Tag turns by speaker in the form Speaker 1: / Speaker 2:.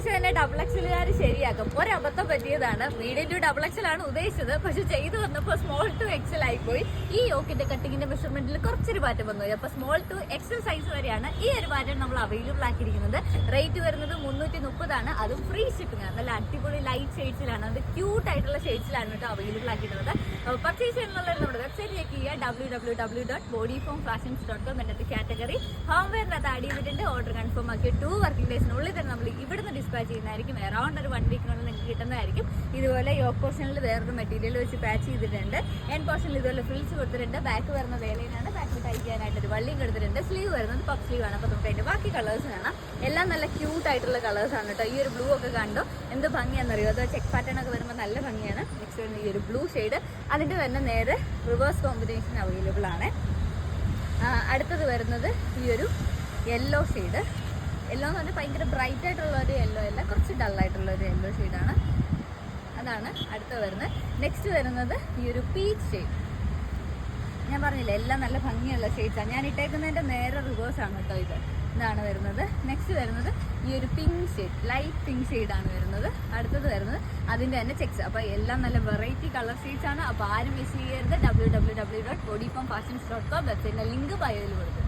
Speaker 1: ആഴ്ച തന്നെ ഡബിൾ എക്സലുകാർ ശരിയാക്കും. ഒരബദ്ധം പറ്റിയതാണ്. മീഡിയം ടു ഡബിൾ എക്സൽ ആണ് ഉദ്ദേശിച്ചത്, പക്ഷെ ചെയ്തു വന്നപ്പോൾ സ്മോൾ ടു എക്സൽ ആയിപ്പോയി. ഈ യോക്കിന്റെ കട്ടിങ്ങിന്റെ മെഷർമെന്റിൽ കുറച്ചൊരു മാറ്റം വന്നു. അപ്പൊ സ്മോൾ ടു എക്സൽ സൈസ് വരെയാണ് ഈ ഒരു പാറ്റേൺ നമ്മൾ അവൈലബിൾ ആക്കിയിരിക്കുന്നത്. റേറ്റ് വരുന്നത് 330 ആണ്. അതും ഫ്രീ ഷിപ്പിംഗ് ആണ്. നല്ല അടിപൊളി ലൈറ്റ് ഷെയ്ഡ്സിലാണ്, അത് ക്യൂട്ട് ആയിട്ടുള്ള ഷെയ്ഡ്സിലാണ് കേട്ടോ അവൈലബിൾ ആക്കിയിട്ടുള്ളത്. പർച്ചേസ് ചെയ്യുന്നത് നമ്മുടെ വെബ്സൈറ്റ് ചെക്ക് ചെയ്യുക, www.bodyformfashions.com. എന്നത്തെ കാറ്റഗറി ഹോം വെയറിനകത്ത് ആഡ് ചെയ്തിട്ടുണ്ട്. ഓർഡർ കൺഫേം ആക്കി 2 വർക്കിംഗ് ഡേയ്സിനുള്ളിൽ തന്നെ നമ്മൾ ഇവിടുന്ന് ഡിസ്പാച്ച് ചെയ്യുന്നതായിരിക്കും. അറൗണ്ട് ഒരു 1 വീക്കിനുള്ളിൽ നിങ്ങൾക്ക് കിട്ടുന്നതായിരിക്കും. ഇതുപോലെ യോക്ക് പോർഷനിൽ വേറൊരു മെറ്റീരിയൽ വെച്ച് പാച്ച് ചെയ്തിട്ടുണ്ട്. എൻ പോർഷനിൽ ഇതുപോലെ ഫ്രിൽസ് കൊടുത്തിട്ടുണ്ട്. ബാക്ക് വരുന്ന വേലയിലാണ്. ബാക്കിൽ തയ്ക്കാനായിട്ട് ഒരു വള്ളിയും കൊടുത്തിട്ടുണ്ട്. സ്ലീവ് വരുന്നത് പഫ് സ്ലീവ് ആണ്. അപ്പോൾ നമുക്ക് അതിന്റെ ബാക്കി കളേഴ്സ് കാണാം. എല്ലാം നല്ല ക്യൂട്ട് ആയിട്ടുള്ള കളേഴ്സ് ആണ് കേട്ടോ. ഈ ഒരു ബ്ലൂ ഒക്കെ കണ്ടോ എന്ത് ഭംഗിയാണെന്നറിയോ? അത് ചെക്ക് പാറ്റേൺ ഒക്കെ വരുമ്പോൾ നല്ല ഭംഗിയാണ്. നെക്സ്റ്റ് വരുന്ന ഈ ഒരു ബ്ലൂ ഷെയ്ഡ്, അതിന്റെ തന്നെ നേരെ റിവേഴ്സ് കോമ്പിനേഷൻ അവൈലബിൾ ആണ്. അടുത്തത് വരുന്നത് ഈ ഒരു യെല്ലോ ഷെയ്ഡ്. യെല്ലോ എന്ന് പറഞ്ഞാൽ ഭയങ്കര ബ്രൈറ്റ് ആയിട്ടുള്ള ഒരു യെല്ലോ അല്ല, കുറച്ച് ഡള്ളായിട്ടുള്ള ഒരു യെല്ലോ ഷെയ്ഡാണ്. അതാണ് അടുത്ത വരുന്നത്. നെക്സ്റ്റ് വരുന്നത് ഈ ഒരു പീച്ച് ഷെയ്ഡ്. ഞാൻ പറഞ്ഞില്ല എല്ലാം നല്ല ഭംഗിയുള്ള ഷെയ്ഡ്സാണ്. ഞാൻ ഇട്ടേക്കുന്നതിൻ്റെ നേരെ റിവേഴ്സ് ആണ് കേട്ടോ ഇത്. ഇതാണ് വരുന്നത്. നെക്സ്റ്റ് വരുന്നത് ഈ ഒരു പിങ്ക് ഷെയ്ഡ്, ലൈറ്റ് പിങ്ക് ഷെയ്ഡാണ് വരുന്നത്. അടുത്തത് വരുന്നത് അതിൻ്റെ തന്നെ ചെക്സ്. അപ്പോൾ എല്ലാം നല്ല വെറൈറ്റി കളർ ഷെയ്ഡ്സ് ആണ്. അപ്പോൾ ആരും മിസ് ചെയ്യരുത്. www.bodyformfashions.com വെബ്സൈറ്റിൻ്റെ ലിങ്ക് ബയോയിൽ കൊടുക്കും.